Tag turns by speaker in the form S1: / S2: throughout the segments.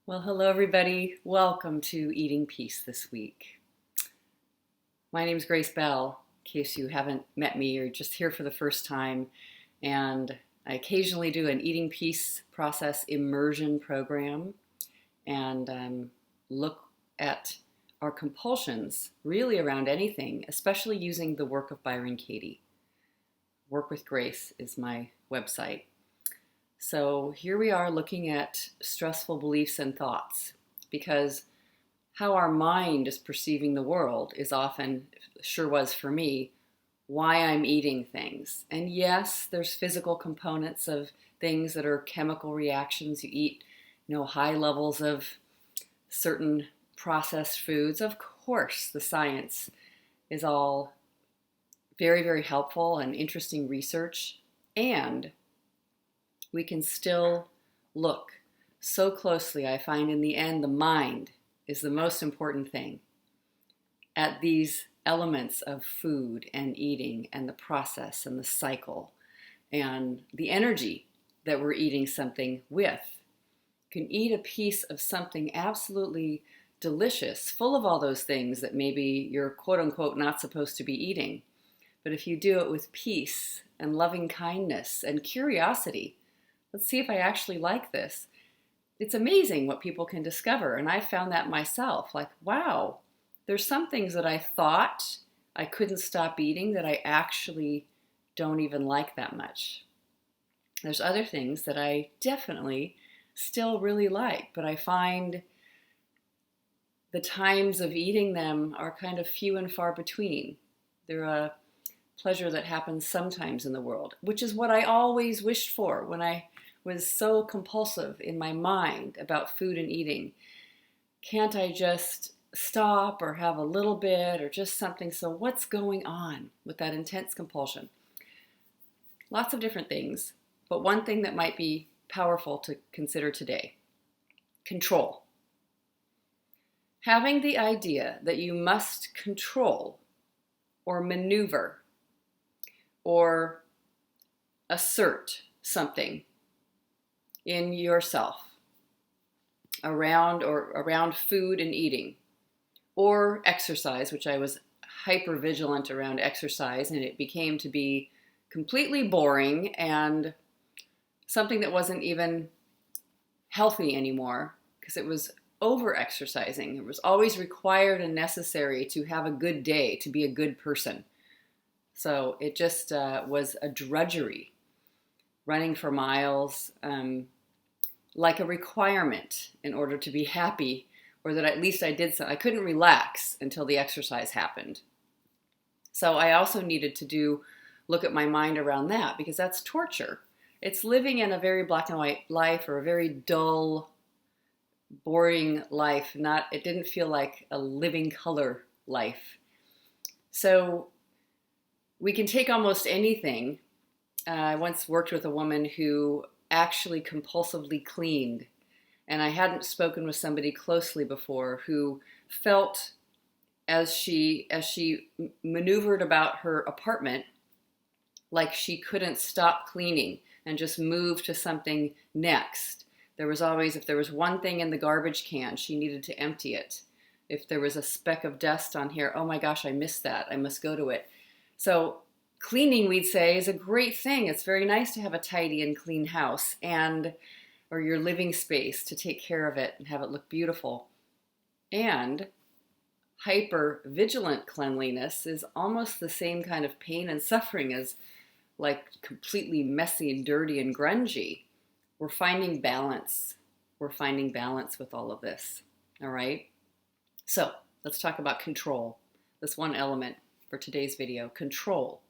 S1: Well, hello everybody. Welcome to Eating Peace this week. My name is Grace Bell, in case you haven't met me or just here for the first time. And I occasionally do an Eating Peace process immersion program and look at our compulsions really around anything, especially using the work of Byron Katie. Work with Grace is my website. So here we are looking at stressful beliefs and thoughts, because how our mind is perceiving the world is often, sure was for me, why I'm eating things. And yes, there's physical components of things that are chemical reactions. You eat, high levels of certain processed foods. Of course, the science is all very, very helpful and interesting research. And we can still look so closely. I find in the end, the mind is the most important thing at these elements of food and eating and the process and the cycle and the energy that we're eating something with. You can eat a piece of something absolutely delicious, full of all those things that maybe you're quote unquote not supposed to be eating. But if you do it with peace and loving kindness and curiosity, let's see if I actually like this. It's amazing what people can discover. And I found that myself. Like, wow, there's some things that I thought I couldn't stop eating that I actually don't even like that much. There's other things that I definitely still really like, but I find the times of eating them are kind of few and far between. They're a pleasure that happens sometimes in the world, which is what I always wished for when I was so compulsive in my mind about food and eating. Can't I just stop or have a little bit or just something? So what's going on with that intense compulsion? Lots of different things, but one thing that might be powerful to consider today: control. Having the idea that you must control or maneuver or assert something in yourself around food and eating or exercise, which I was hyper vigilant around exercise, and it became to be completely boring and something that wasn't even healthy anymore because it was over exercising. It was always required and necessary to have a good day, to be a good person. So it just was a drudgery, running for miles, like a requirement in order to be happy, or that at least I did so. I couldn't relax until the exercise happened. So I also needed to look at my mind around that, because that's torture. It's living in a very black and white life, or a very dull, boring life. It didn't feel like a living color life. So we can take almost anything. I once worked with a woman who actually compulsively cleaned, and I hadn't spoken with somebody closely before who felt, as she maneuvered about her apartment, like she couldn't stop cleaning and just move to something next. There was always, if there was one thing in the garbage can, she needed to empty it. If there was a speck of dust on here, oh my gosh, I missed that, I must go to it. So cleaning, we'd say, is a great thing. It's very nice to have a tidy and clean house, or your living space, to take care of it and have it look beautiful. And hyper vigilant cleanliness is almost the same kind of pain and suffering as like completely messy and dirty and grungy. We're finding balance. We're finding balance with all of this. All right. So let's talk about control. This one element for today's video: control.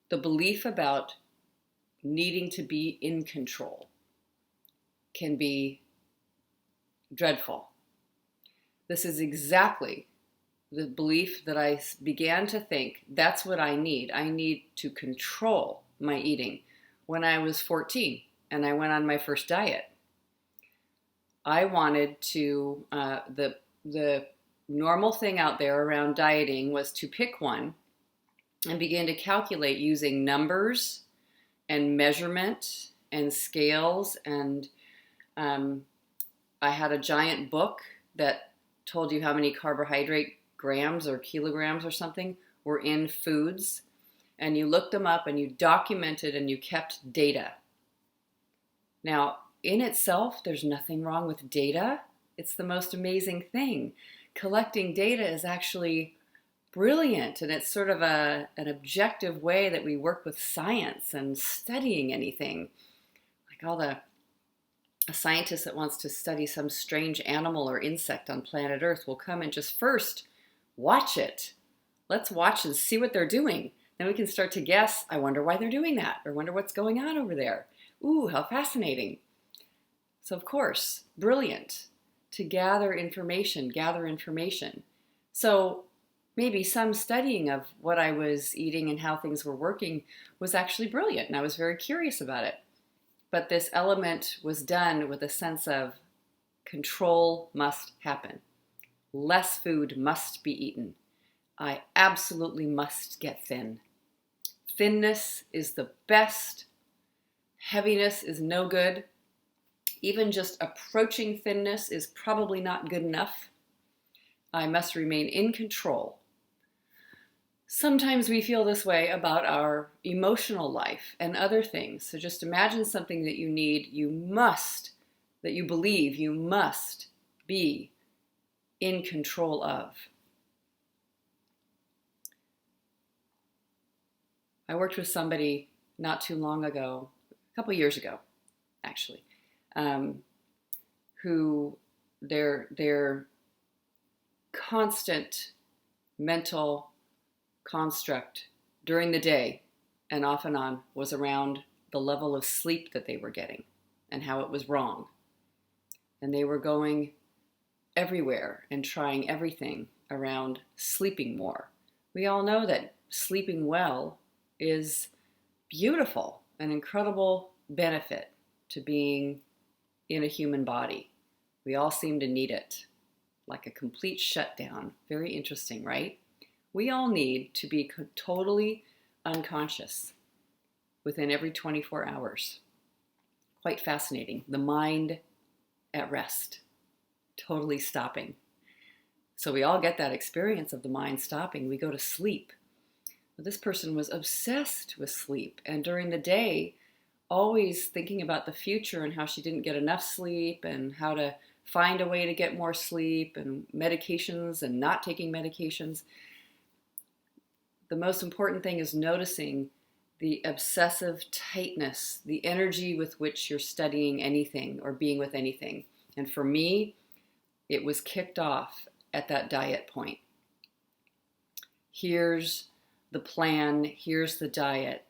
S1: The belief about needing to be in control can be dreadful. This is exactly the belief that I began to think, that's what I need. I need to control my eating when I was 14 and I went on my first diet. I wanted to, the normal thing out there around dieting was to pick one and begin to calculate using numbers and measurement and scales and I had a giant book that told you how many carbohydrate grams or kilograms or something were in foods, and you looked them up and you documented and you kept data. Now, in itself, there's nothing wrong with data. It's the most amazing thing. Collecting data is actually brilliant, and it's sort of an objective way that we work with science and studying anything. Like a scientist that wants to study some strange animal or insect on planet Earth will come and just first watch it. Let's watch and see what they're doing. Then we can start to guess, I wonder why they're doing that, or wonder what's going on over there. Ooh, how fascinating. So of course, brilliant to gather information. So maybe some studying of what I was eating and how things were working was actually brilliant, and I was very curious about it. But this element was done with a sense of control must happen. Less food must be eaten. I absolutely must get thin. Thinness is the best. Heaviness is no good. Even just approaching thinness is probably not good enough. I must remain in control. Sometimes we feel this way about our emotional life and other things. So just imagine something that you need, that you believe you must be in control of. I worked with somebody not too long ago, a couple years ago, actually, who their constant mental construct during the day and off and on was around the level of sleep that they were getting and how it was wrong. And they were going everywhere and trying everything around sleeping more. We all know that sleeping well is beautiful, an incredible benefit to being in a human body. We all seem to need it, like a complete shutdown. Very interesting, right? We all need to be totally unconscious within every 24 hours. Quite fascinating. The mind at rest, totally stopping. So we all get that experience of the mind stopping. We go to sleep. But this person was obsessed with sleep, and during the day, always thinking about the future and how she didn't get enough sleep and how to find a way to get more sleep and medications and not taking medications. The most important thing is noticing the obsessive tightness, the energy with which you're studying anything or being with anything. And for me, it was kicked off at that diet point. Here's the plan, here's the diet.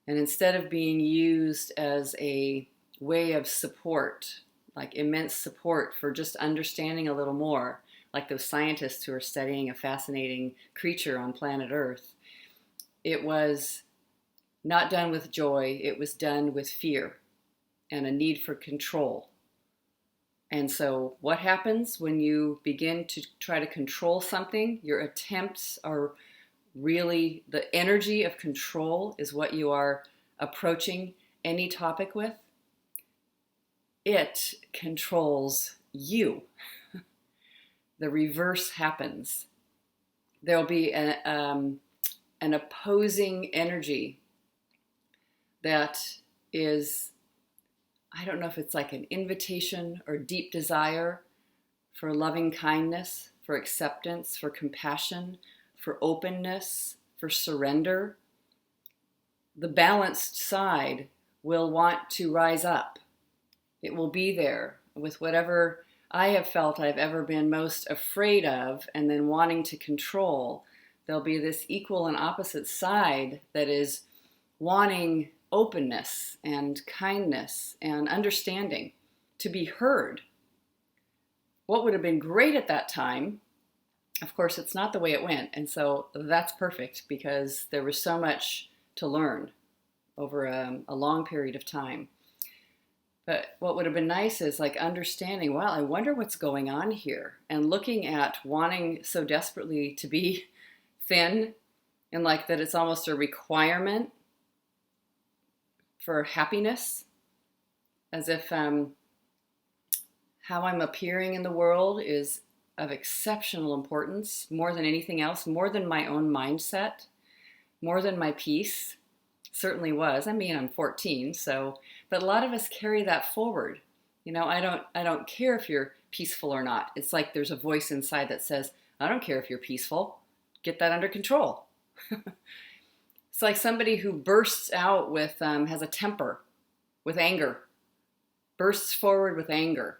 S1: And instead of being used as a way of support, like immense support for just understanding a little more, like those scientists who are studying a fascinating creature on planet Earth, it was not done with joy, it was done with fear and a need for control. And so what happens when you begin to try to control something? Your attempts are really, the energy of control is what you are approaching any topic with. It controls you. The reverse happens. There'll be an opposing energy that is, I don't know if it's like an invitation or deep desire for loving kindness, for acceptance, for compassion, for openness, for surrender. The balanced side will want to rise up. It will be there with whatever I have felt I've ever been most afraid of and then wanting to control. There'll be this equal and opposite side that is wanting openness and kindness and understanding, to be heard. What would have been great at that time, of course, it's not the way it went. And so that's perfect because there was so much to learn over a long period of time. But what would have been nice is like understanding, well, I wonder what's going on here, and looking at wanting so desperately to be thin and like that it's almost a requirement for happiness, as if how I'm appearing in the world is of exceptional importance, more than anything else, more than my own mindset, more than my peace. Certainly was. I mean, I'm 14, so, but a lot of us carry that forward. I don't care if you're peaceful or not. It's like there's a voice inside that says, I don't care if you're peaceful. Get that under control. It's like somebody who bursts out with, has a temper, with anger, bursts forward with anger.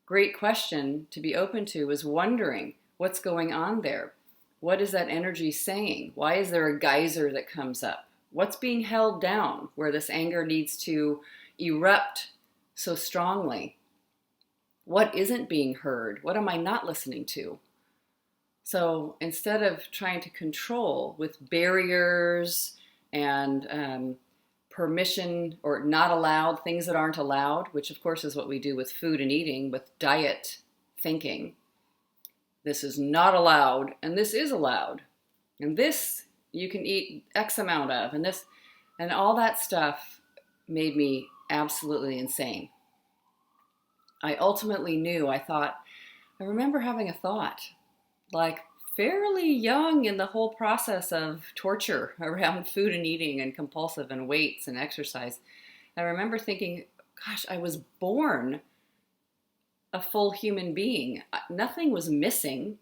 S1: Great question to be open to is wondering what's going on there. What is that energy saying? Why is there a geyser that comes up? What's being held down where this anger needs to erupt so strongly? What isn't being heard? What am I not listening to? So instead of trying to control with barriers and permission or not allowed, things that aren't allowed, which of course is what we do with food and eating, with diet thinking. This is not allowed, and this is allowed. And this you can eat X amount of, and this, and all that stuff made me absolutely insane. I ultimately knew, I remember having a thought, like fairly young in the whole process of torture around food and eating and compulsive and weights and exercise. I remember thinking, gosh, I was born a full human being. Nothing was missing.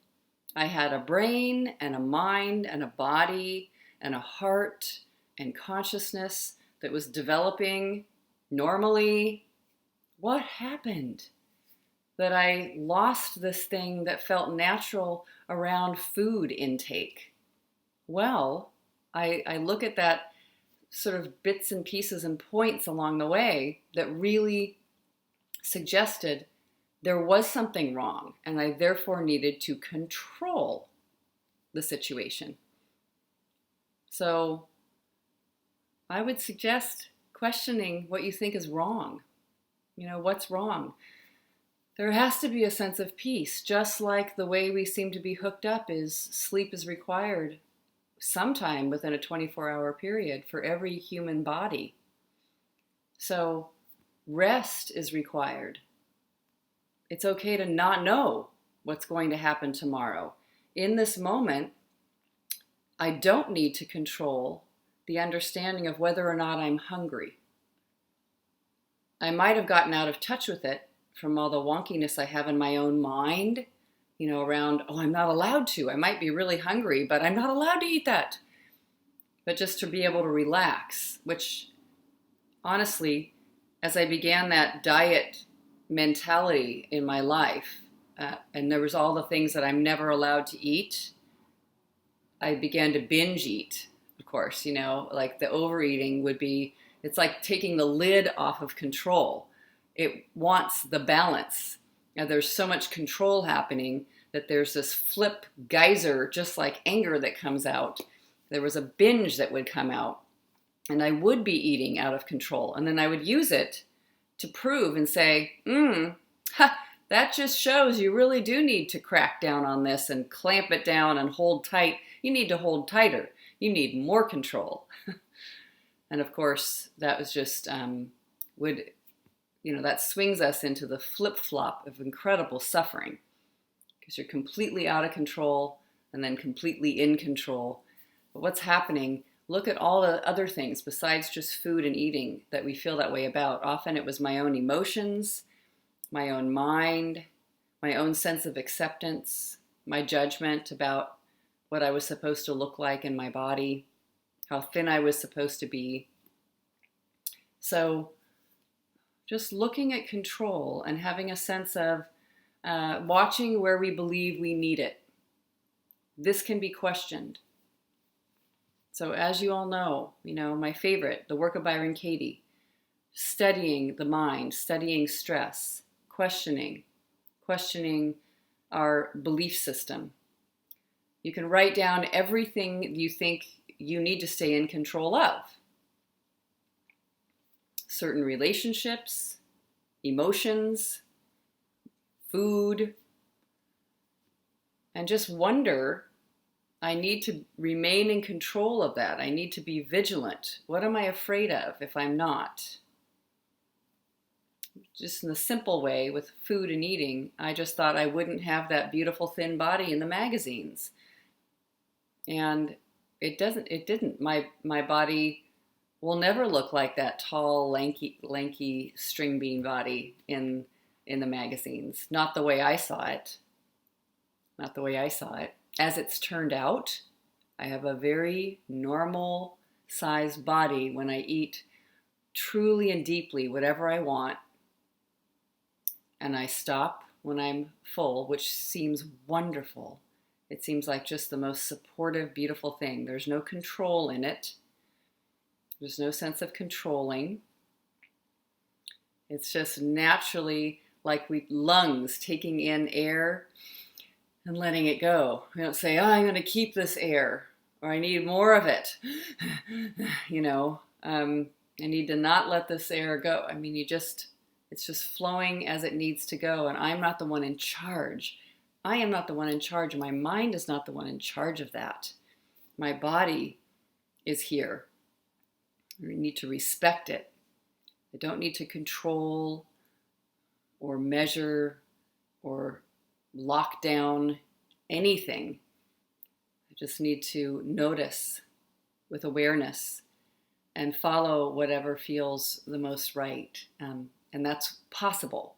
S1: I had a brain and a mind and a body and a heart and consciousness that was developing normally. What happened? That I lost this thing that felt natural around food intake. Well, I look at that sort of bits and pieces and points along the way that really suggested there was something wrong, and I therefore needed to control the situation. So I would suggest questioning what you think is wrong. What's wrong? There has to be a sense of peace, just like the way we seem to be hooked up is sleep is required sometime within a 24-hour period for every human body. So rest is required. It's okay to not know what's going to happen tomorrow. In this moment, I don't need to control the understanding of whether or not I'm hungry. I might have gotten out of touch with it from all the wonkiness I have in my own mind, around, I'm not allowed to. I might be really hungry, but I'm not allowed to eat that. But just to be able to relax, which honestly, as I began that diet mentality in my life, and there was all the things that I'm never allowed to eat, I began to binge eat, of course, like the overeating would be, it's like taking the lid off of control. It wants the balance. Now, there's so much control happening that there's this flip geyser, just like anger that comes out. There was a binge that would come out, and I would be eating out of control. And then I would use it to prove and say, that just shows you really do need to crack down on this and clamp it down and hold tight. You need to hold tighter. You need more control. And of course, that was just, that swings us into the flip-flop of incredible suffering because you're completely out of control and then completely in control. But what's happening? Look at all the other things besides just food and eating that we feel that way about. Often it was my own emotions, my own mind, my own sense of acceptance, my judgment about what I was supposed to look like in my body, how thin I was supposed to be. So just looking at control and having a sense of watching where we believe we need it. This can be questioned. So as you all know, my favorite, the work of Byron Katie, studying the mind, studying stress, questioning our belief system. You can write down everything you think you need to stay in control of. Certain relationships, emotions, food, and just wonder, I need to remain in control of that. I need to be vigilant. What am I afraid of if I'm not? just in the simple way with food and eating, I just thought I wouldn't have that beautiful thin body in the magazines. And it didn't. My body will never look like that tall, lanky string bean body in the magazines. Not the way I saw it. Not the way I saw it. As it's turned out, I have a very normal sized body when I eat truly and deeply whatever I want, and I stop when I'm full, which seems wonderful. It seems like just the most supportive, beautiful thing. There's no control in it. There's no sense of controlling. It's just naturally like lungs taking in air and letting it go. We don't say, oh, I'm going to keep this air, or I need more of it. I need to not let this air go. I mean, it's just flowing as it needs to go, and I'm not the one in charge. I am not the one in charge, and my mind is not the one in charge of that. My body is here. I need to respect it. I don't need to control or measure or lock down anything. I just need to notice with awareness and follow whatever feels the most right. And that's possible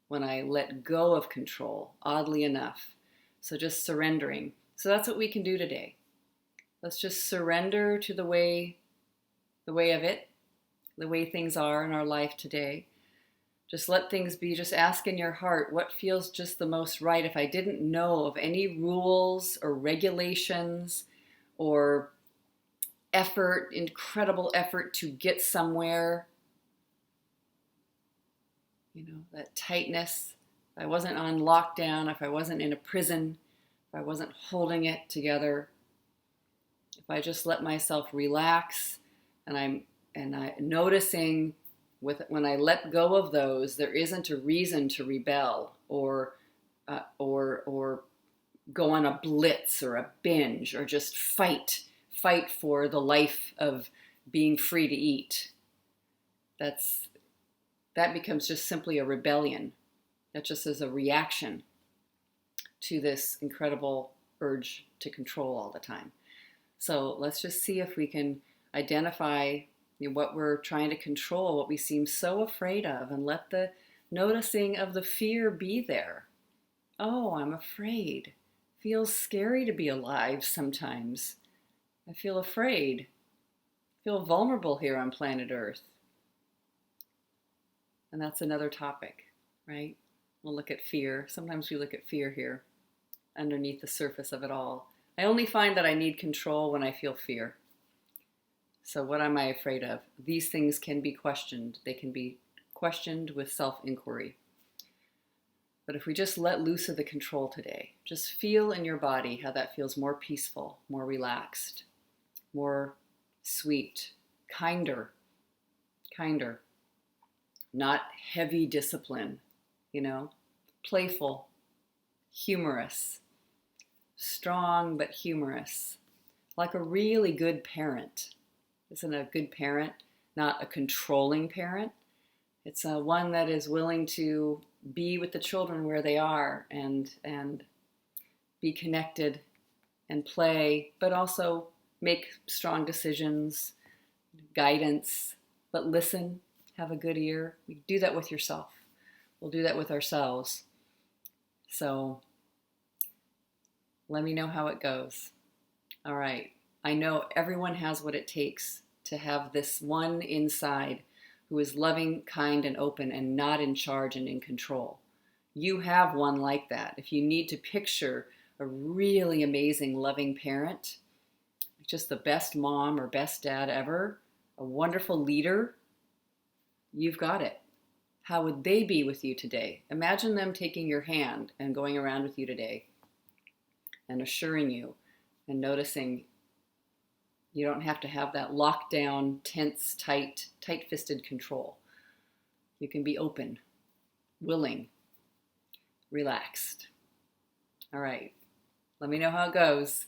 S1: when I let go of control, oddly enough. So just surrendering. So that's what we can do today. Let's just surrender to the way of it, the way things are in our life today. Just let things be. Just ask in your heart what feels just the most right. If I didn't know of any rules or regulations or effort, incredible effort to get somewhere, that tightness, if I wasn't on lockdown, if I wasn't in a prison, if I wasn't holding it together, if I just let myself relax and I'm noticing when I let go of those, there isn't a reason to rebel or go on a blitz or a binge or just fight for the life of being free to eat. That becomes just simply a rebellion. That just is a reaction to this incredible urge to control all the time. So let's just see if we can identify what we're trying to control, what we seem so afraid of, and let the noticing of the fear be there. Oh, I'm afraid. Feels scary to be alive sometimes. I feel afraid. I feel vulnerable here on planet Earth. And that's another topic, right? We'll look at fear. Sometimes we look at fear here, underneath the surface of it all. I only find that I need control when I feel fear. So what am I afraid of? These things can be questioned. They can be questioned with self-inquiry. But if we just let loose of the control today, just feel in your body how that feels more peaceful, more relaxed, more sweet, kinder. Not heavy discipline, playful, humorous, strong but humorous, like a really good parent. Isn't a good parent not a controlling parent? It's one that is willing to be with the children where they are and be connected and play, but also make strong decisions, guidance, but listen, have a good ear. You do that with yourself. We'll do that with ourselves. So let me know how it goes. All right. I know everyone has what it takes to have this one inside who is loving, kind, and open and not in charge and in control. You have one like that. If you need to picture a really amazing, loving parent, just the best mom or best dad ever, a wonderful leader, you've got it. How would they be with you today? Imagine them taking your hand and going around with you today and assuring you and noticing you don't have to have that lockdown, tense, tight-fisted control. You can be open, willing, relaxed. All right. Let me know how it goes.